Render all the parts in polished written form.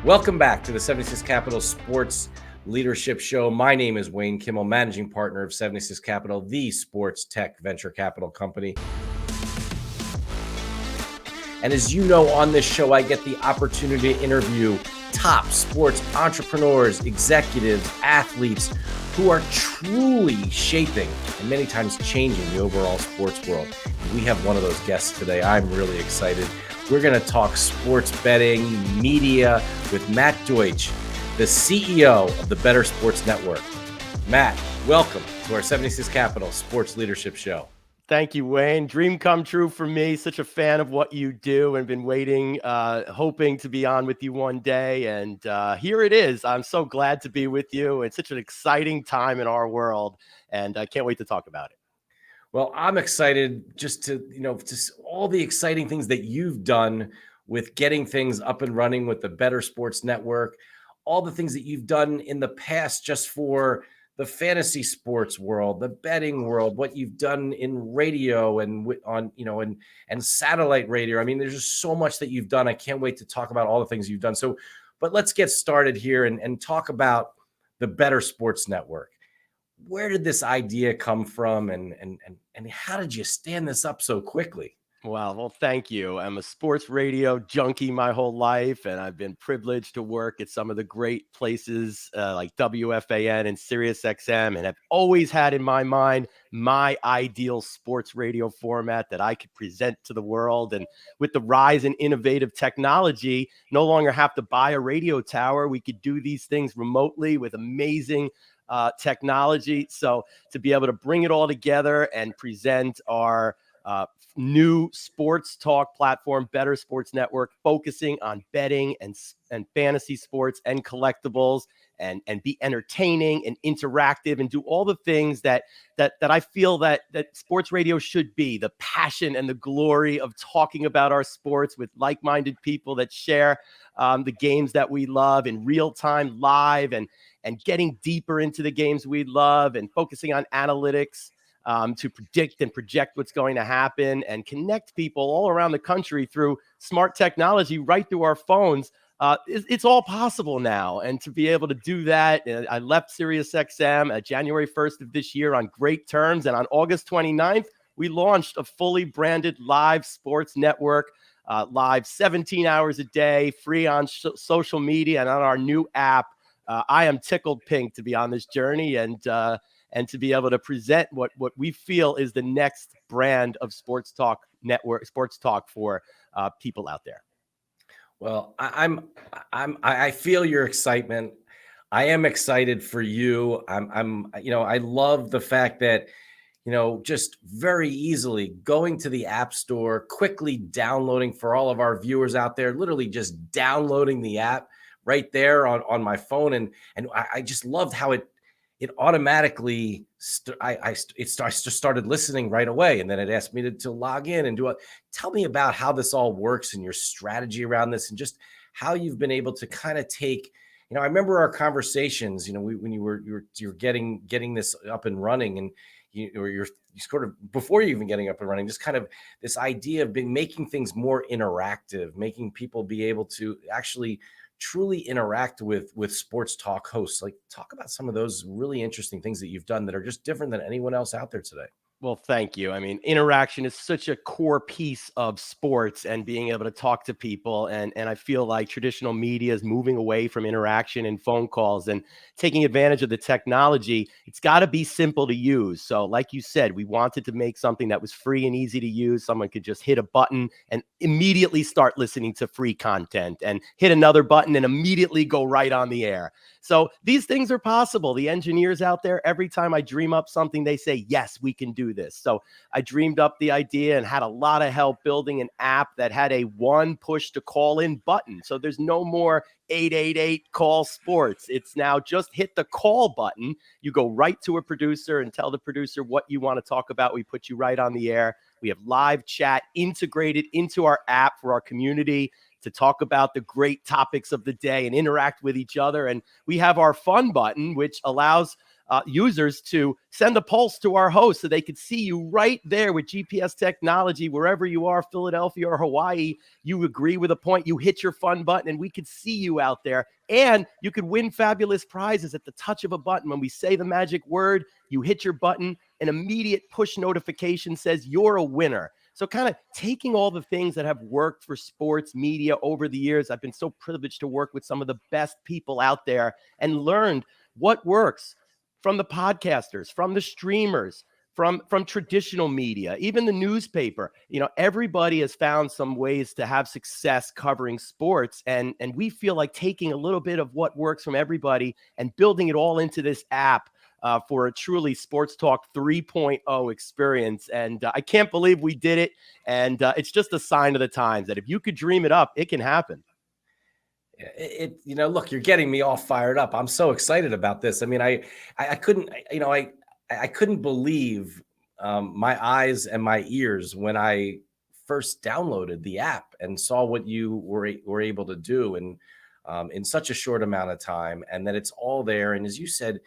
Welcome back to the 76 Capital Sports Leadership Show. My name is Wayne Kimmel, managing partner of 76 Capital, the sports tech venture capital company. And as you know, on this show, I get the opportunity to interview top sports entrepreneurs, executives, athletes who are truly shaping and many times changing the overall sports world. We have one of those guests today. I'm really excited. We're going to talk sports betting, media with Matt Deutsch, the CEO of the Bettor Sports Network. Matt, welcome to our 76 Capital Sports Leadership Show. Thank you, Wayne. Dream come true for me. Such a fan of what you do and been waiting, hoping to be on with you one day. And here it is. I'm so glad to be with you. It's such an exciting time in our world, and I can't wait to talk about it. Well, I'm excited just all the exciting things that you've done with getting things up and running with the Bettor Sports Network, all the things that you've done in the past just for the fantasy sports world, the betting world, what you've done in radio and and satellite radio. I mean, there's just so much that you've done. I can't wait to talk about all the things you've done. So, but let's get started here and talk about the Bettor Sports Network. Where did this idea come from, and how did you stand this up so quickly? Well, thank you. I'm a sports radio junkie my whole life, and I've been privileged to work at some of the great places like WFAN and SiriusXM, and have always had in my mind my ideal sports radio format that I could present to the world. And with the rise in innovative technology, no longer have to buy a radio tower. We could do these things remotely with amazing technology. So to be able to bring it all together and present our new sports talk platform, Bettor Sports Network, focusing on betting and fantasy sports and collectibles, and be entertaining and interactive and do all the things that I feel that sports radio should be, the passion and the glory of talking about our sports with like-minded people that share the games that we love in real time, live, and getting deeper into the games we love and focusing on analytics to predict and project what's going to happen and connect people all around the country through smart technology right through our phones. It's all possible now. And to be able to do that, I left SiriusXM January 1st of this year on great terms. And on August 29th, we launched a fully branded live sports network, live 17 hours a day, free on social media and on our new app. I am tickled pink to be on this journey and to be able to present what we feel is the next brand of sports talk network, sports talk for people out there. Well, I feel your excitement. I am excited for you. I love the fact that, just very easily going to the App Store, quickly downloading, for all of our viewers out there, literally just downloading the app right there on my phone. And I just loved how it automatically, I just started listening right away. And then it asked me to log in and do it. Tell me about how this all works and your strategy around this, and just how you've been able to kind of take, I remember our conversations, when you were getting this up and running, and you're sort of, before you even getting up and running, just kind of this idea of making things more interactive, making people be able to actually truly interact with sports talk hosts. Like, talk about some of those really interesting things that you've done that are just different than anyone else out there today. Well, thank you. I mean, interaction is such a core piece of sports and being able to talk to people. And I feel like traditional media is moving away from interaction and phone calls and taking advantage of the technology. It's got to be simple to use. So like you said, we wanted to make something that was free and easy to use. Someone could just hit a button and immediately start listening to free content, and hit another button and immediately go right on the air. So these things are possible. The engineers out there, every time I dream up something, they say, yes, we can do this. So I dreamed up the idea and had a lot of help building an app that had a one push to call in button. So there's no more 888 call sports. It's now just hit the call button. You go right to a producer and tell the producer what you want to talk about. We put you right on the air. We have live chat integrated into our app for our community to talk about the great topics of the day and interact with each other. And we have our fun button, which allows users to send a pulse to our host so they could see you right there with GPS technology, wherever you are, Philadelphia or Hawaii. You agree with a point, you hit your fun button, and we could see you out there. And you could win fabulous prizes at the touch of a button. When we say the magic word, you hit your button, an immediate push notification says you're a winner. So kind of taking all the things that have worked for sports media over the years, I've been so privileged to work with some of the best people out there and learned what works from the podcasters, from the streamers, from traditional media, even the newspaper. Everybody has found some ways to have success covering sports, and we feel like taking a little bit of what works from everybody and building it all into this app for a truly Sports Talk 3.0 experience. And I can't believe we did it. And it's just a sign of the times that if you could dream it up, it can happen. Look, you're getting me all fired up. I'm so excited about this. I mean, I couldn't, I couldn't believe my eyes and my ears when I first downloaded the app and saw what you were able to do in such a short amount of time, and that it's all there. And as you said,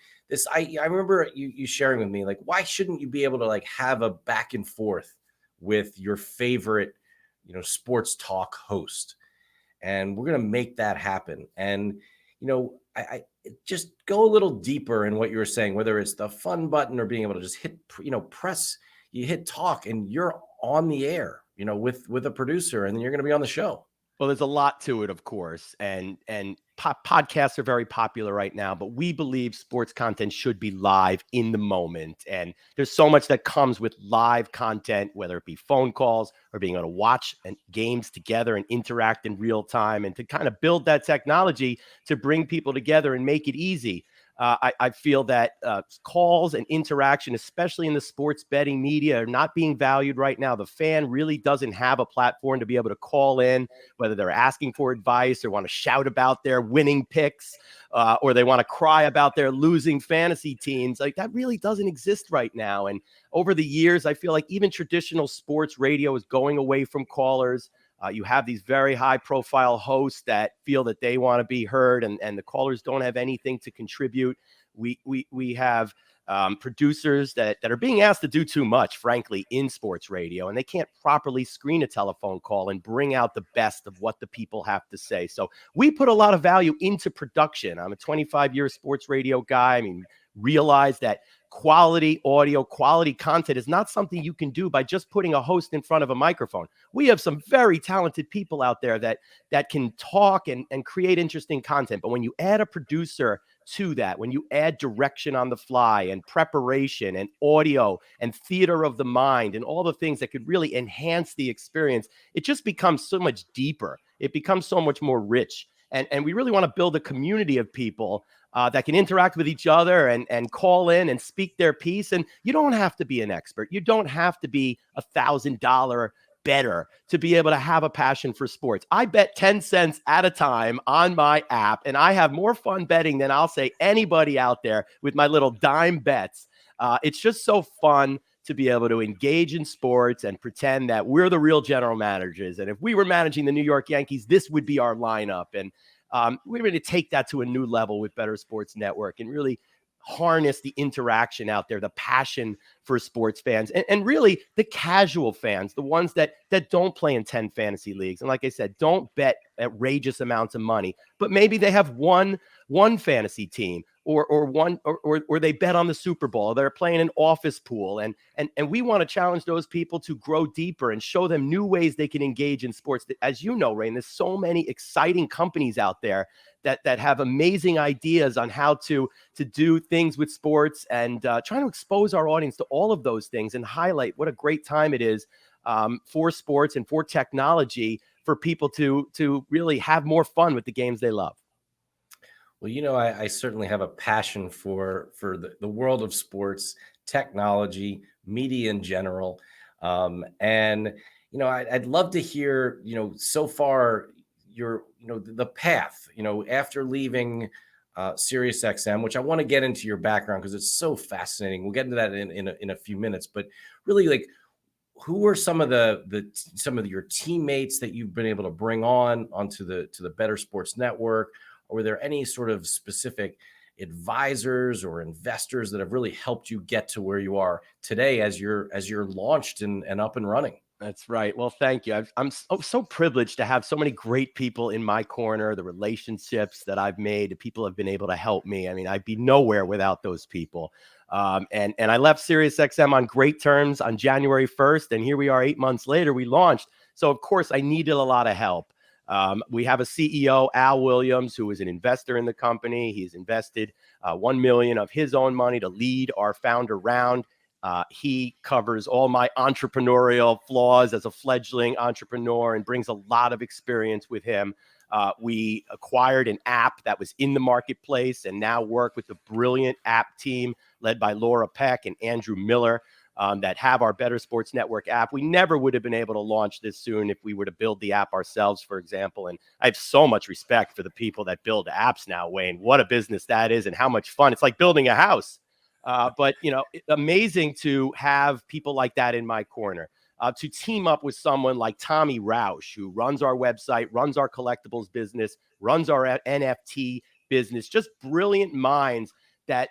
I remember you sharing with me, like, why shouldn't you be able to like have a back and forth with your favorite, sports talk host? And we're going to make that happen. And, I just go a little deeper in what you were saying, whether it's the fun button or being able to just hit, press, you hit talk and you're on the air, with a producer, and then you're going to be on the show. Well, there's a lot to it, of course, and podcasts are very popular right now, but we believe sports content should be live in the moment. And there's so much that comes with live content, whether it be phone calls or being able to watch games together and interact in real time, and to kind of build that technology to bring people together and make it easy. I feel that calls and interaction, especially in the sports betting media, are not being valued right now. The fan really doesn't have a platform to be able to call in, whether they're asking for advice or want to shout about their winning picks, or they want to cry about their losing fantasy teams. Like, that really doesn't exist right now. And over the years, I feel like even traditional sports radio is going away from callers. You have these very high profile hosts that feel that they want to be heard, and the callers don't have anything to contribute. We have producers that are being asked to do too much, frankly, in sports radio, and they can't properly screen a telephone call and bring out the best of what the people have to say. So we put a lot of value into production. I'm a 25-year sports radio guy. I mean, realize that quality audio, quality content is not something you can do by just putting a host in front of a microphone. We have some very talented people out there that can talk and create interesting content. But when you add a producer to that, when you add direction on the fly and preparation and audio and theater of the mind and all the things that could really enhance the experience, it just becomes so much deeper. It becomes so much more rich. And we really want to build a community of people that can interact with each other and call in and speak their piece. And you don't have to be an expert. You don't have to be $1,000 bettor to be able to have a passion for sports. I bet 10 cents at a time on my app, and I have more fun betting than I'll say anybody out there with my little dime bets. It's just so fun to be able to engage in sports and pretend that we're the real general managers. And if we were managing the New York Yankees, this would be our lineup. And we're going to take that to a new level with Bettor Sports Network and really harness the interaction out there, the passion for sports fans, and really the casual fans, the ones that don't play in 10 fantasy leagues. And like I said, don't bet outrageous amounts of money, but maybe they have one fantasy team or they bet on the Super Bowl. They're playing an office pool. And we want to challenge those people to grow deeper and show them new ways they can engage in sports. As you know, Rain, there's so many exciting companies out there that have amazing ideas on how to do things with sports, and trying to expose our audience to all of those things and highlight what a great time it is for sports and for technology for people to really have more fun with the games they love. Well, I certainly have a passion for the world of sports, technology, media in general. And, I'd love to hear, so far the path, after leaving SiriusXM, which I want to get into your background because it's so fascinating. We'll get into that in a few minutes, but really, like, who are some of your teammates that you've been able to bring onto the Bettor Sports Network? Or were there any sort of specific advisors or investors that have really helped you get to where you are today as you're launched and up and running. That's right. Well, thank you. I'm so privileged to have so many great people in my corner, the relationships that I've made, the people have been able to help me. I mean, I'd be nowhere without those people. And I left SiriusXM on great terms on January 1st. And here we are 8 months later, we launched. So, of course, I needed a lot of help. We have a CEO, Al Williams, who is an investor in the company. He's invested $1 million of his own money to lead our founder round. He covers all my entrepreneurial flaws as a fledgling entrepreneur and brings a lot of experience with him. We acquired an app that was in the marketplace and now work with the brilliant app team led by Laura Peck and Andrew Miller that have our Bettor Sports Network app. We never would have been able to launch this soon if we were to build the app ourselves, for example. And I have so much respect for the people that build apps now, Wayne. What a business that is and how much fun. It's like building a house. But, amazing to have people like that in my corner, to team up with someone like Tommy Roush, who runs our website, runs our collectibles business, runs our NFT business, just brilliant minds that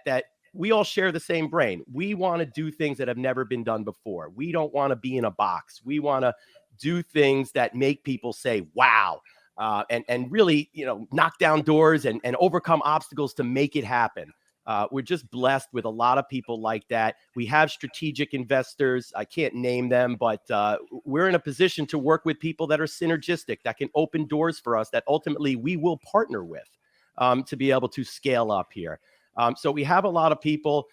we all share the same brain. We want to do things that have never been done before. We don't want to be in a box. We want to do things that make people say, wow, and really, knock down doors and overcome obstacles to make it happen. We're just blessed with a lot of people like that. We have strategic investors. I can't name them, but we're in a position to work with people that are synergistic, that can open doors for us that ultimately we will partner with to be able to scale up here. So we have a lot of people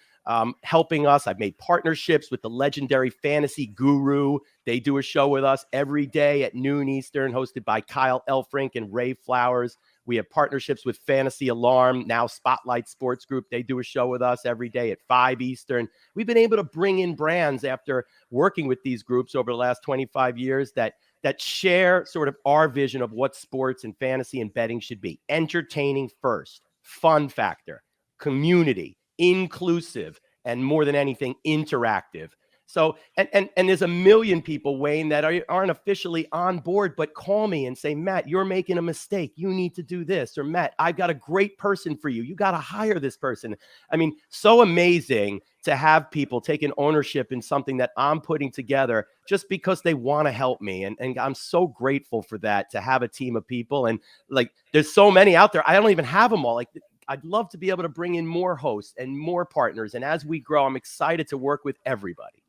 helping us. I've made partnerships with the legendary Fantasy Guru. They do a show with us every day at noon Eastern, hosted by Kyle Elfrink and Ray Flowers. We have partnerships with Fantasy Alarm, now Spotlight Sports Group. They do a show with us every day at 5 Eastern. We've been able to bring in brands after working with these groups over the last 25 years that share sort of our vision of what sports and fantasy and betting should be. Entertaining first, fun factor, community, inclusive, and more than anything, interactive. So, and there's a million people, Wayne, that aren't officially on board, but call me and say, Matt, you're making a mistake. You need to do this. Or Matt, I've got a great person for you. You got to hire this person. I mean, so amazing to have people taking ownership in something that I'm putting together just because they want to help me. And I'm so grateful for that, to have a team of people. And like, there's so many out there. I don't even have them all. Like, I'd love to be able to bring in more hosts and more partners. And as we grow, I'm excited to work with everybody.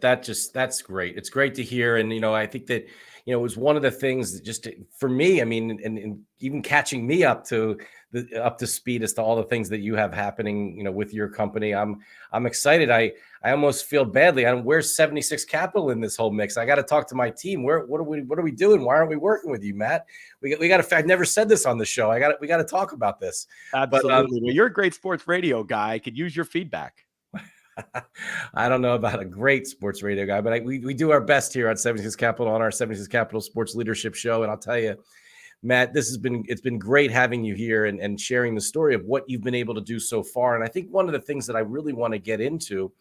That's great. It's great to hear. And, I think that, it was one of the things that just for me, I mean, and even catching me up to speed as to all the things that you have happening, with your company. I'm excited. I almost feel badly. Where's 76 Capital in this whole mix? I got to talk to my team. What are we doing? Why aren't we working with you, Matt? We got to, I've never said this on the show. We got to talk about this. Absolutely. Well, you're a great sports radio guy. I could use your feedback. I don't know about a great sports radio guy, but we do our best here on 76 Capital, on our 76 Capital Sports Leadership Show. And I'll tell you, Matt, it's been great having you here and sharing the story of what you've been able to do so far. And I think one of the things that I really want to get into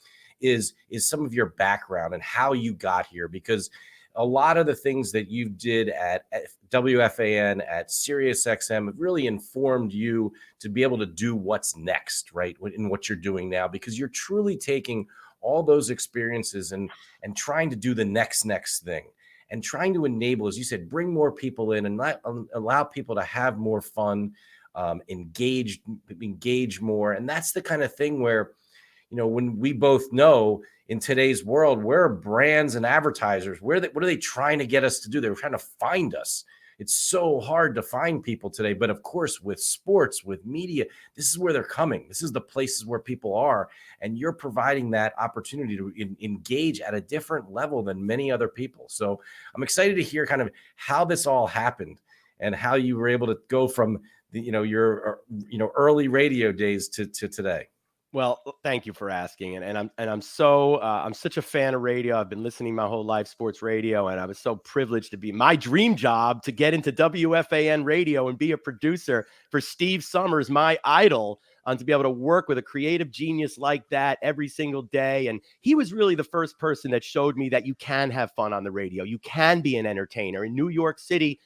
is some of your background and how you got here, because a lot of the things that you did at WFAN, at SiriusXM, have really informed you to be able to do what's next, right? In what you're doing now, because you're truly taking all those experiences and trying to do the next thing, and trying to enable, as you said, bring more people in and not allow people to have more fun, engage more. And that's the kind of thing where, when we both know in today's world, where are brands and advertisers? What are they trying to get us to do? They're trying to find us. It's so hard to find people today. But of course, with sports, with media, this is where they're coming. This is the places where people are. And you're providing that opportunity to engage at a different level than many other people. So I'm excited to hear kind of how this all happened and how you were able to go from your early radio days to today. Well, thank you for asking, and I'm such a fan of radio. I've been listening my whole life, sports radio, and I was so privileged to be my dream job to get into WFAN radio and be a producer for Steve Summers, my idol, and to be able to work with a creative genius like that every single day. And he was really the first person that showed me that you can have fun on the radio, you can be an entertainer in New York City.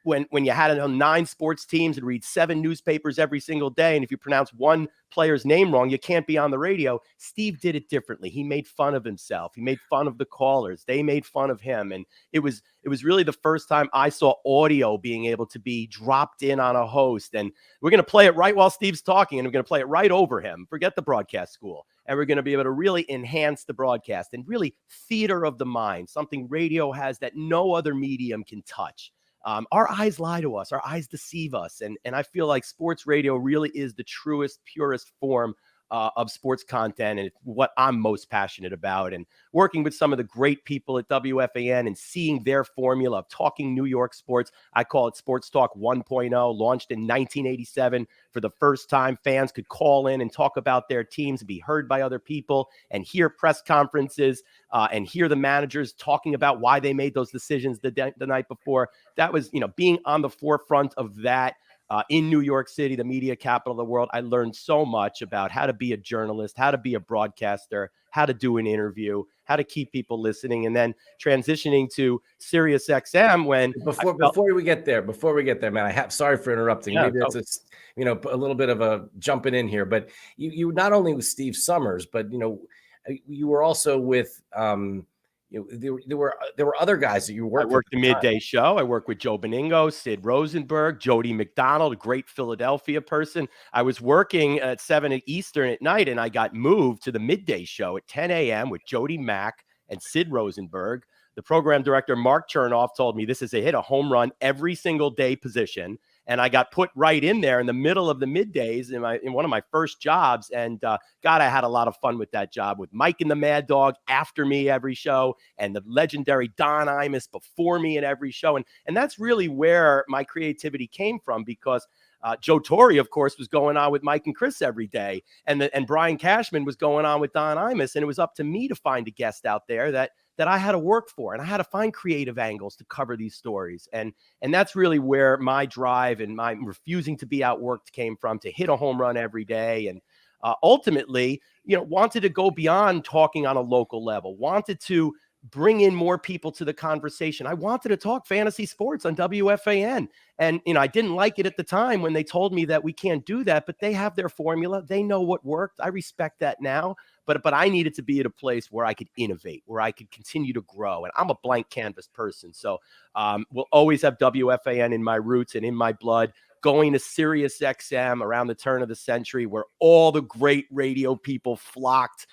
when you had 9 sports teams and read 7 newspapers every single day, and if you pronounce one player's name wrong, you can't be on the radio. Steve did it differently. He made fun of himself. He made fun of the callers. They made fun of him. And it was really the first time I saw audio being able to be dropped in on a host. And we're going to play it right while Steve's talking, and we're going to play it right over him. Forget the broadcast school. And we're going to be able to really enhance the broadcast and really theater of the mind, something radio has that no other medium can touch. Our eyes lie to us. Our eyes deceive us. And I feel like sports radio really is the truest, purest form of sports content. And it's what I'm most passionate about. And working with some of the great people at WFAN and seeing their formula of talking New York sports. I call it Sports Talk 1.0, launched in 1987. For the first time, fans could call in and talk about their teams and be heard by other people and hear press conferences and hear the managers talking about why they made those decisions the night before. That was, being on the forefront of that. In New York City, the media capital of the world, I learned so much about how to be a journalist, how to be a broadcaster, how to do an interview, how to keep people listening, and then transitioning to Sirius XM when before we get there, man, sorry for interrupting. Yeah, Maybe it's a little bit of a jumping in here, but you not only with Steve Summers, but you were also with there were other guys that you worked with. I worked the midday show. I worked with Joe Beningo, Sid Rosenberg, Jody McDonald, a great Philadelphia person. I was working at 7 Eastern at night, and I got moved to the midday show at 10 a.m. with Jody Mack and Sid Rosenberg. The program director, Mark Chernoff, told me this is a home run every single day position. And I got put right in there in the middle of the middays in one of my first jobs. And God, I had a lot of fun with that job with Mike and the Mad Dog after me every show, and the legendary Don Imus before me in every show. And that's really where my creativity came from, because Joe Torre, of course, was going on with Mike and Chris every day. And Brian Cashman was going on with Don Imus. And it was up to me to find a guest out there that I had to work for. And I had to find creative angles to cover these stories. And that's really where my drive and my refusing to be outworked came from, to hit a home run every day. And ultimately, wanted to go beyond talking on a local level, wanted to bring in more people to the conversation. I wanted to talk fantasy sports on WFAN. And, I didn't like it at the time when they told me that we can't do that, but they have their formula. They know what worked. I respect that now. But I needed to be at a place where I could innovate, where I could continue to grow. And I'm a blank canvas person. So we'll always have WFAN in my roots and in my blood. Going to Sirius XM around the turn of the century, where all the great radio people flocked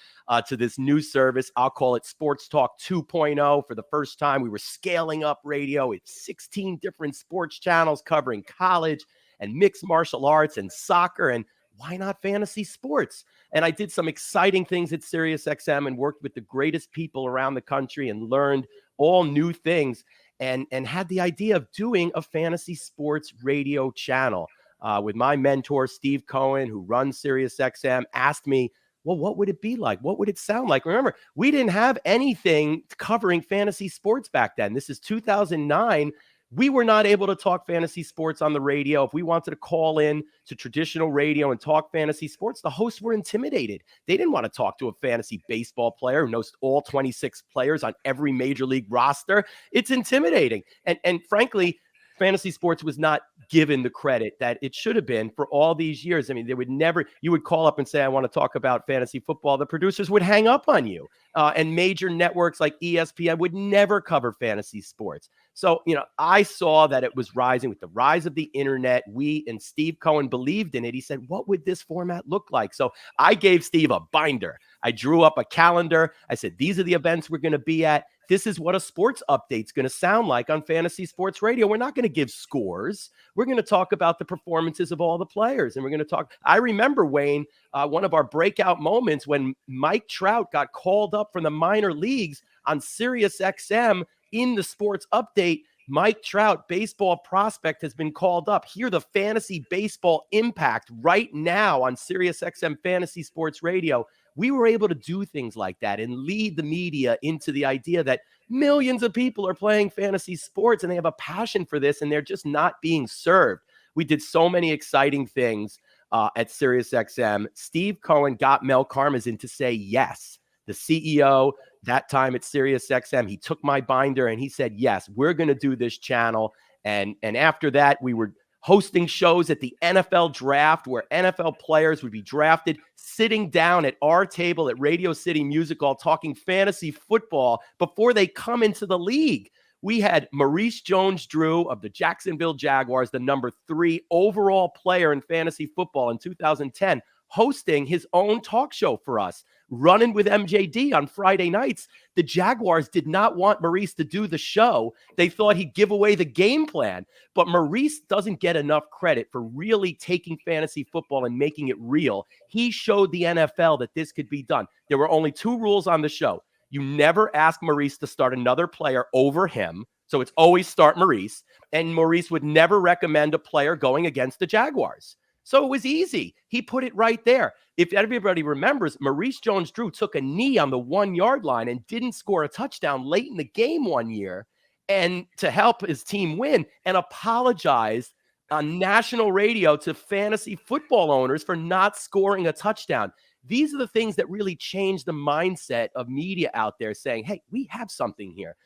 to this new service. I'll call it Sports Talk 2.0. For the first time, we were scaling up radio. It's 16 different sports channels covering college and mixed martial arts and soccer, and why not fantasy sports? And I did some exciting things at Sirius XM and worked with the greatest people around the country and learned all new things. And had the idea of doing a fantasy sports radio channel with my mentor, Steve Cohen, who runs Sirius XM, asked me, well, what would it be like? What would it sound like? Remember, we didn't have anything covering fantasy sports back then. This is 2009. We were not able to talk fantasy sports on the radio. If we wanted to call in to traditional radio and talk fantasy sports, the hosts were intimidated. They didn't want to talk to a fantasy baseball player who knows all 26 players on every major league roster. It's intimidating. And frankly, fantasy sports was not given the credit that it should have been for all these years. I mean, you would call up and say, I want to talk about fantasy football. The producers would hang up on you. And major networks like ESPN would never cover fantasy sports. So, I saw that it was rising with the rise of the internet. We and Steve Cohen believed in it. He said, what would this format look like? So I gave Steve a binder. I drew up a calendar. I said, these are the events we're going to be at. This is what a sports update's going to sound like on fantasy sports radio. We're not going to give scores. We're going to talk about the performances of all the players. And we're going to talk. I remember, Wayne, one of our breakout moments when Mike Trout got called up from the minor leagues on Sirius XM in the sports update. Mike Trout, baseball prospect, has been called up. Hear the fantasy baseball impact right now on Sirius XM Fantasy Sports Radio. We were able to do things like that and lead the media into the idea that millions of people are playing fantasy sports and they have a passion for this and they're just not being served. We did so many exciting things at SiriusXM. Steve Cohen got Mel Karmazin to say yes. The CEO that time at SiriusXM, he took my binder and he said, yes, we're going to do this channel. And after that, we were hosting shows at the NFL draft where NFL players would be drafted, sitting down at our table at Radio City Music Hall talking fantasy football before they come into the league. We had Maurice Jones-Drew of the Jacksonville Jaguars, the number 3 overall player in fantasy football in 2010, hosting his own talk show for us, running with MJD on Friday nights. The Jaguars did not want Maurice to do the show. They thought he'd give away the game plan. But Maurice doesn't get enough credit for really taking fantasy football and making it real. He showed the NFL that this could be done. There were only 2 rules on the show. You never ask Maurice to start another player over him. So it's always start Maurice. And Maurice would never recommend a player going against the Jaguars. So it was easy. He put it right there. If everybody remembers, Maurice Jones-Drew took a knee on the 1-yard line and didn't score a touchdown late in the game one year, and to help his team win, and apologized on national radio to fantasy football owners for not scoring a touchdown. These are the things that really change the mindset of media out there saying, hey, we have something here.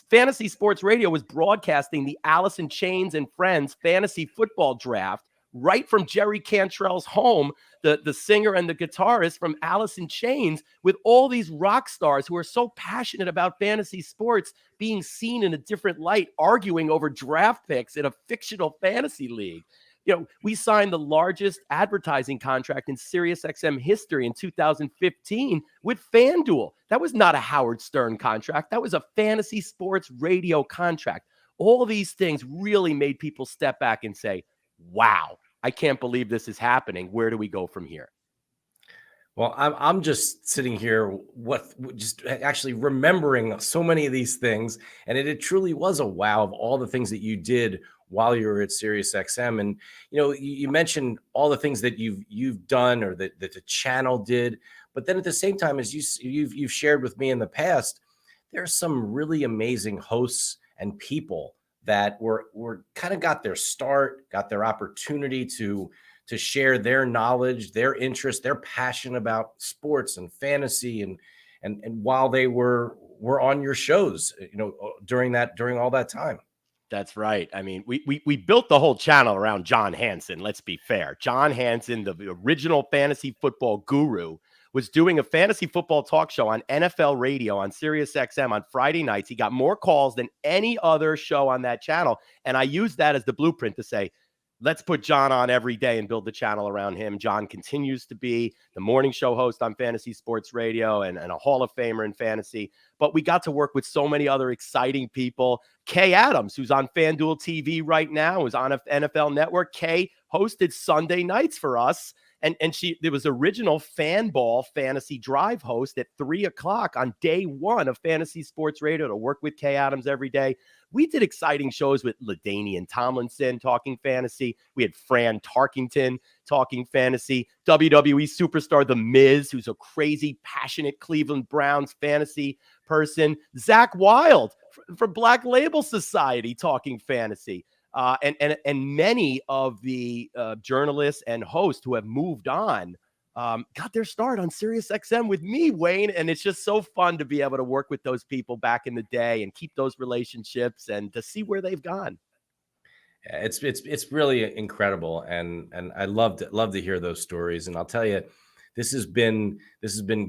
Fantasy Sports Radio was broadcasting the Alice in Chains and Friends fantasy football draft right from Jerry Cantrell's home, the singer and the guitarist from Alice in Chains, with all these rock stars who are so passionate about fantasy sports being seen in a different light, arguing over draft picks in a fictional fantasy league. You know, we signed the largest advertising contract in SiriusXM history in 2015 with FanDuel. That was not a Howard Stern contract. That was a fantasy sports radio contract. All these things really made people step back and say, wow, I can't believe this is happening. Where do we go from here? Well, I'm just sitting here, just actually remembering so many of these things, and it truly was a wow of all the things that you did while you were at SiriusXM. And you mentioned all the things that you've done, or that the channel did, but then at the same time, as you've shared with me in the past, there's some really amazing hosts and people that were kind of got their start, got their opportunity to share their knowledge, their interest, their passion about sports and fantasy, and while they were on your shows, during all that time. That's right. I mean, we built the whole channel around John Hansen. Let's be fair. John Hansen, the original fantasy football guru, was doing a fantasy football talk show on NFL radio on SiriusXM on Friday nights. He got more calls than any other show on that channel. And I used that as the blueprint to say, let's put John on every day and build the channel around him. John continues to be the morning show host on Fantasy Sports Radio and a Hall of Famer in fantasy. But we got to work with so many other exciting people. Kay Adams, who's on FanDuel TV right now, who's on NFL Network. Kay hosted Sunday nights for us. And there was original Fan Ball fantasy drive host at 3:00 on day one of Fantasy Sports Radio to work with Kay Adams every day. We did exciting shows with LaDainian Tomlinson talking fantasy. We had Fran Tarkington talking fantasy. WWE superstar The Miz, who's a crazy, passionate Cleveland Browns fantasy person. Zach Wilde from Black Label Society talking fantasy. And many of the journalists and hosts who have moved on got their start on SiriusXM with me, Wayne. And it's just so fun to be able to work with those people back in the day and keep those relationships and to see where they've gone. Yeah, it's really incredible, and I love to hear those stories. And I'll tell you, this has been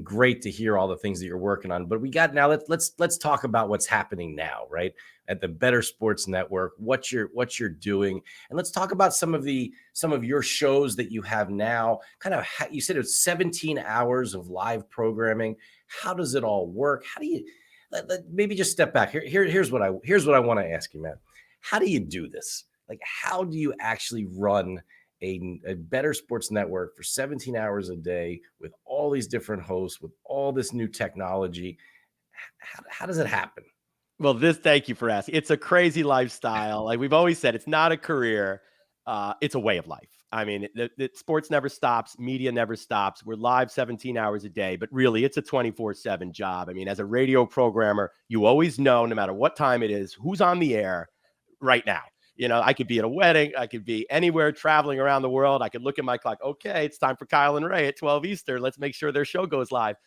great to hear all the things that you're working on. But we got now. Let's talk about what's happening now, right, at the Bettor Sports Network. What you're doing, and let's talk about some of your shows that you have now. Kind of, you said it's 17 hours of live programming. How does it all work? How do you maybe just step back? Here's what I want to ask you, man. How do you do this? Like, how do you actually run a Bettor Sports Network for 17 hours a day with all these different hosts, with all this new technology? How does it happen? Well, thank you for asking. It's a crazy lifestyle. Like we've always said, it's not a career. It's a way of life. I mean, the sports never stops. Media never stops. We're live 17 hours a day, but really it's a 24/7 job. I mean, as a radio programmer, you always know, no matter what time it is, who's on the air right now. I could be at a wedding. I could be anywhere traveling around the world. I could look at my clock. Okay, it's time for Kyle and Ray at 12 Eastern. Let's make sure their show goes live.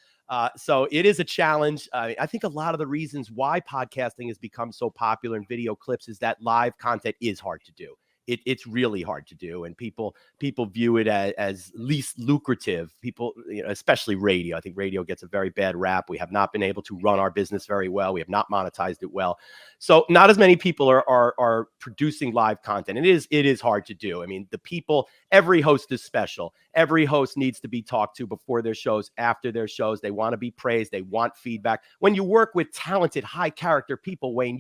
So it is a challenge. I think a lot of the reasons why podcasting has become so popular in video clips is that live content is hard to do. It's really hard to do, and people view it as least lucrative. People, especially radio. I think radio gets a very bad rap. We have not been able to run our business very well. We have not monetized it well. So not as many people are producing live content. It is hard to do. I mean, every host is special. Every host needs to be talked to before their shows, after their shows. They want to be praised. They want feedback. When you work with talented, high character people, Wayne,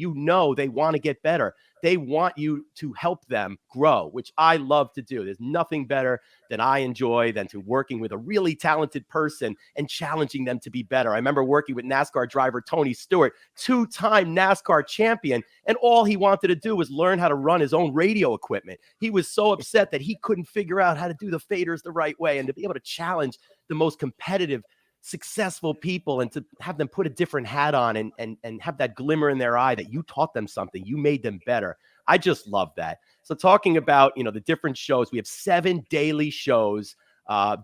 they want to get better. They want you to help them grow, which I love to do. There's nothing better than I enjoy than to working with a really talented person and challenging them to be better. I remember working with NASCAR driver Tony Stewart, 2-time NASCAR champion, and all he wanted to do was learn how to run his own radio equipment. He was so upset that he couldn't figure out how to do the faders the right way, and to be able to challenge the most competitive, successful people and to have them put a different hat on and have that glimmer in their eye that you taught them something, you made them better. I just love that. So talking about, the different shows, we have 7 daily shows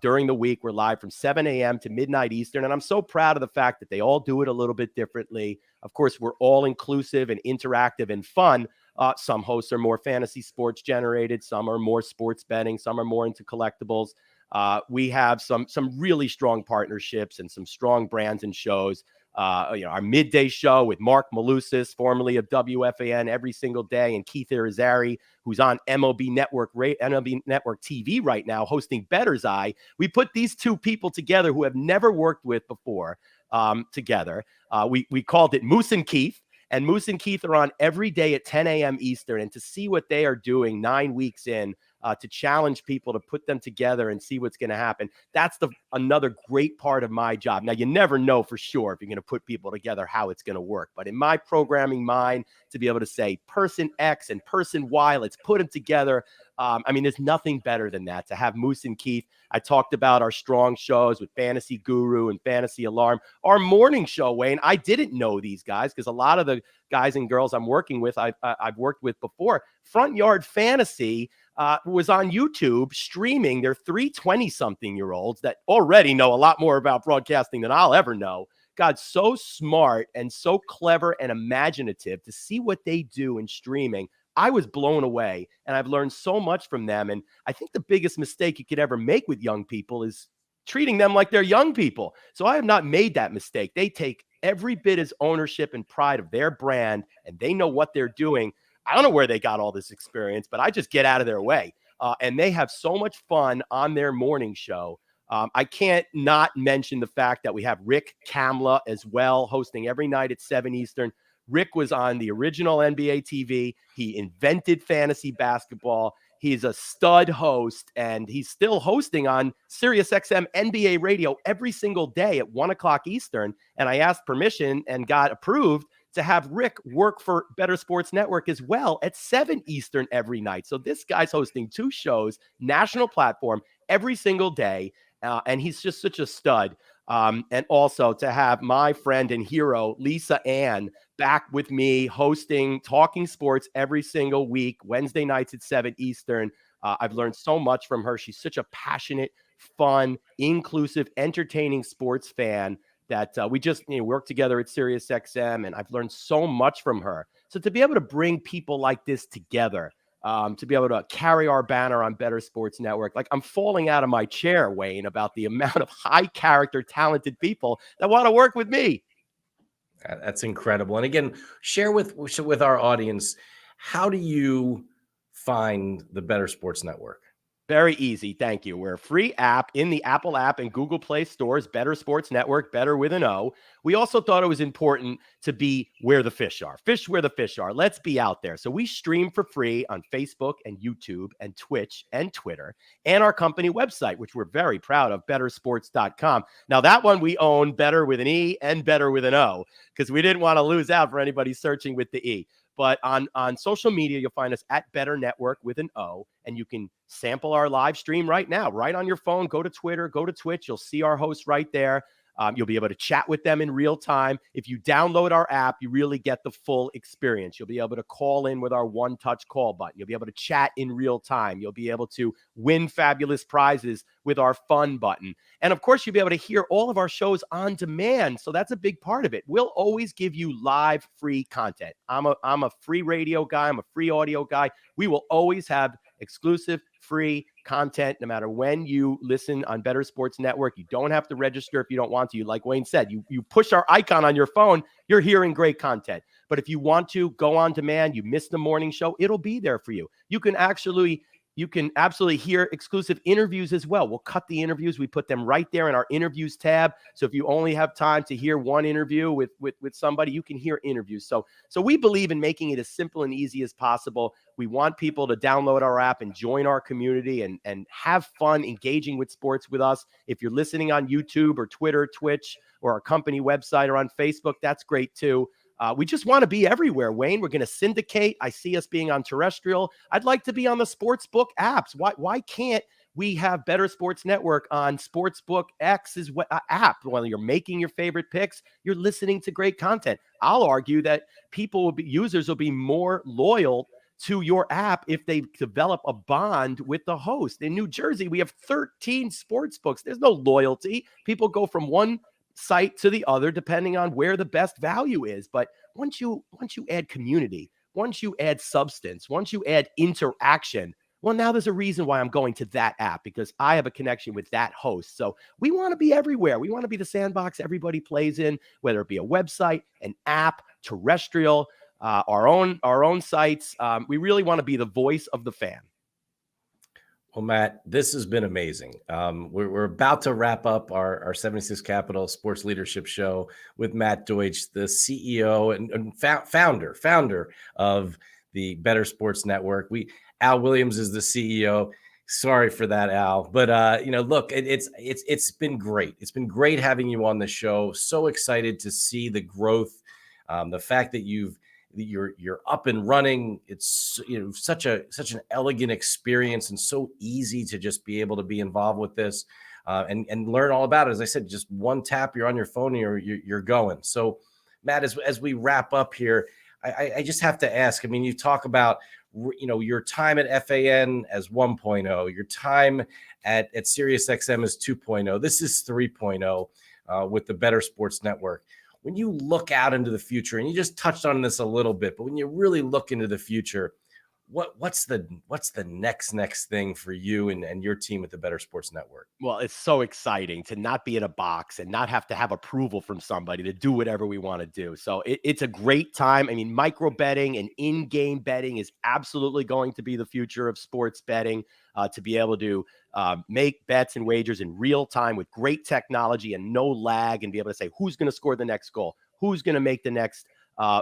during the week. We're live from 7 a.m. to midnight Eastern. And I'm so proud of the fact that they all do it a little bit differently. Of course, we're all inclusive and interactive and fun. Some hosts are more fantasy sports generated. Some are more sports betting. Some are more into collectibles. We have some really strong partnerships and some strong brands and shows. Our midday show with Mark Malusis, formerly of WFAN, every single day, and Keith Irizarry, who's on MLB Network TV right now, hosting Bettor's Eye. We put these two people together who have never worked with before together. We called it Moose and Keith. And Moose and Keith are on every day at 10 a.m. Eastern. And to see what they are doing 9 weeks in, to challenge people, to put them together and see what's going to happen, that's another great part of my job. Now, you never know for sure if you're going to put people together how it's going to work. But in my programming mind, to be able to say person X and person Y, let's put them together. There's nothing better than that, to have Moose and Keith. I talked about our strong shows with Fantasy Guru and Fantasy Alarm. Our morning show, Wayne, I didn't know these guys because a lot of the guys and girls I'm working with, I've worked with before. Front Yard Fantasy was on YouTube streaming. They're 320-something-year-olds that already know a lot more about broadcasting than I'll ever know. God, so smart and so clever and imaginative. To see what they do in streaming, I was blown away, and I've learned so much from them. And I think the biggest mistake you could ever make with young people is treating them like they're young people. So I have not made that mistake. They take every bit as ownership and pride of their brand, and they know what they're doing. I don't know where they got all this experience, but I just get out of their way. And they have so much fun on their morning show. I can't not mention the fact that we have Rick Kamla as well, hosting every night at 7 Eastern. Rick was on the original NBA TV. He invented fantasy basketball. He's a stud host, and he's still hosting on SiriusXM NBA radio every single day at 1 o'clock Eastern. And I asked permission and got approved to have Rick work for Bettor Sports Network as well at 7 Eastern every night. So this guy's hosting 2 shows, national platform, every single day. And he's just such a stud. And also to have my friend and hero, Lisa Ann, back with me hosting Talking Sports every single week, Wednesday nights at 7 Eastern. I've learned so much from her. She's such a passionate, fun, inclusive, entertaining sports fan that we just work together at SiriusXM, and I've learned so much from her. So to be able to bring people like this together, to be able to carry our banner on Bettor Sports Network, like I'm falling out of my chair, Wayne, about the amount of high character, talented people that want to work with me. That's incredible. And again, share with our audience, how do you find the Bettor Sports Network? Very easy. Thank you. We're a free app in the Apple app and Google Play stores, Bettor Sports Network, Bettor with an O. We also thought it was important to be where the fish are. Fish where the fish are. Let's be out there. So we stream for free on Facebook and YouTube and Twitch and Twitter and our company website, which we're very proud of, bettorsports.com. Now that one we own, Bettor with an E and Bettor with an O, because we didn't want to lose out for anybody searching with the E. But on social media, you'll find us at Bettor Network with an O, and you can sample our live stream right now, right on your phone. Go to Twitter, go to Twitch. You'll see our hosts right there. You'll be able to chat with them in real time. If you download our app, you really get the full experience. You'll be able to call in with our one-touch call button. You'll be able to chat in real time. You'll be able to win fabulous prizes with our fun button. And of course, you'll be able to hear all of our shows on demand. So that's a big part of it. We'll always give you live free content. I'm a free radio guy. I'm a free audio guy. We will always have exclusive free content no matter when you listen on Bettor Sports Network. You don't have to register if you don't want to. Like Wayne said, you push our icon on your phone, you're hearing great content. But if you want to go on demand, you missed the morning show, it'll be there for you. You can absolutely hear exclusive interviews as well. We'll cut the interviews. We put them right there in our interviews tab. So if you only have time to hear one interview with somebody, you can hear interviews. So we believe in making it as simple and easy as possible. We want people to download our app and join our community and have fun engaging with sports with us. If you're listening on YouTube or Twitter, Twitch, or our company website or on Facebook, that's great too. We just want to be everywhere, Wayne. We're going to syndicate. I see us being on terrestrial. I'd like to be on the Sportsbook apps. Why can't we have Bettor Sports Network on Sportsbook X's app? While you're making your favorite picks, you're listening to great content. I'll argue that users will be more loyal to your app if they develop a bond with the host. In New Jersey, we have 13 sports books. There's no loyalty. People go from one site to the other depending on where the best value is. But once you add community, once you add substance, once you add interaction, well, now there's a reason why I'm going to that app, because I have a connection with that host. So we want to be everywhere. We want to be the sandbox everybody plays in, whether it be a website, an app, terrestrial, our own sites. We really want to be the voice of the fan. Well, Matt, this has been amazing. We're about to wrap up our 76 Capital Sports Leadership Show with Matt Deutsch, the CEO and founder of the Bettor Sports Network. Al Williams is the CEO. Sorry for that, Al. But look, it's been great. It's been great having you on the show. So excited to see the growth, the fact that you're up and running. It's such an elegant experience and so easy to just be able to be involved with this and learn all about it. As I said, just one tap, you're on your phone and you're going. So Matt, as we wrap up here, I just have to ask, I mean, you talk about your time at FAN as 1.0, your time at SiriusXM as 2.0. This is 3.0 with the Bettor Sports Network. When you look out into the future, and you just touched on this a little bit, but when you really look into the future, what's the next thing for you and your team at the Bettor Sports Network? Well, it's so exciting to not be in a box and not have to have approval from somebody to do whatever we want to do. So it's a great time. I mean, micro betting and in-game betting is absolutely going to be the future of sports betting, to be able to make bets and wagers in real time with great technology and no lag, and be able to say who's going to score the next goal, who's going to make the next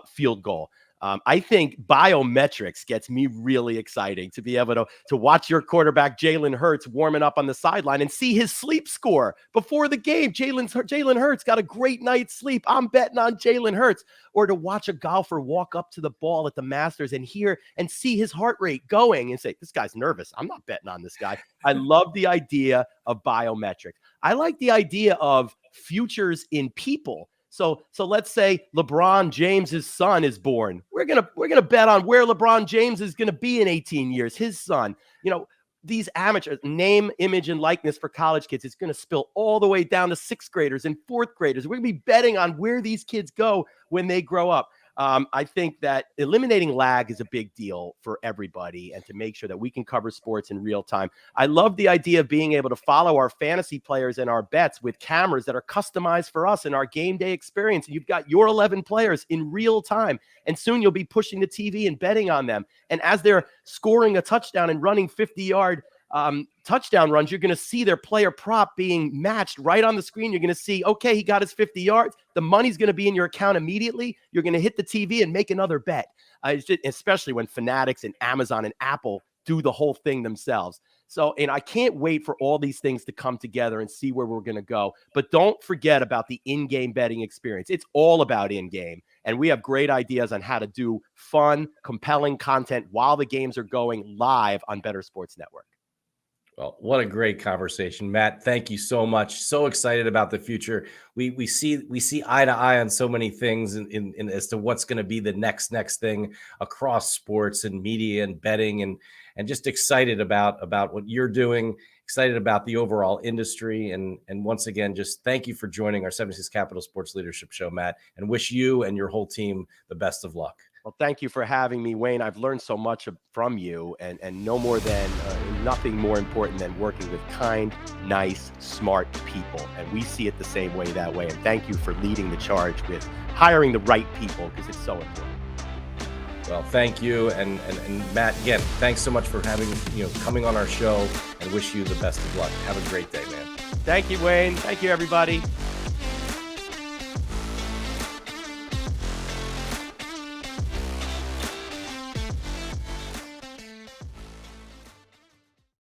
field goal. I think biometrics gets me really exciting to be able to watch your quarterback, Jalen Hurts, warming up on the sideline and see his sleep score before the game. Jalen Hurts got a great night's sleep. I'm betting on Jalen Hurts. Or to watch a golfer walk up to the ball at the Masters and hear and see his heart rate going and say, this guy's nervous. I'm not betting on this guy. I love the idea of biometrics. I like the idea of futures in people. So let's say LeBron James's son is born. We're gonna bet on where LeBron James is gonna be in 18 years. His son, these amateurs, name, image, and likeness for college kids is going to spill all the way down to sixth graders and fourth graders. We're going to be betting on where these kids go when they grow up. I think that eliminating lag is a big deal for everybody, and to make sure that we can cover sports in real time. I love the idea of being able to follow our fantasy players and our bets with cameras that are customized for us in our game day experience. And you've got your 11 players in real time, and soon you'll be pushing the TV and betting on them. And as they're scoring a touchdown and running 50-yard touchdown runs, you're going to see their player prop being matched right on the screen. You're going to see, okay, he got his 50 yards. The money's going to be in your account immediately. You're going to hit the TV and make another bet, especially when Fanatics and Amazon and Apple do the whole thing themselves. So, and I can't wait for all these things to come together and see where we're going to go. But don't forget about the in-game betting experience. It's all about in-game. And we have great ideas on how to do fun, compelling content while the games are going live on Bettor Sports Network. Well, what a great conversation, Matt. Thank you so much. So excited about the future. We see eye to eye on so many things in as to what's going to be the next thing across sports and media and betting and just excited about what you're doing. Excited about the overall industry and once again, just thank you for joining our 76 Capital Sports Leadership Show, Matt, and wish you and your whole team the best of luck. Well, thank you for having me, Wayne. I've learned so much from you, and no more than nothing more important than working with kind, nice, smart people. And we see it the same way that way. And thank you for leading the charge with hiring the right people, because it's so important. Well, thank you, and Matt, again, thanks so much for coming on our show, and wish you the best of luck. Have a great day, man. Thank you, Wayne. Thank you, everybody.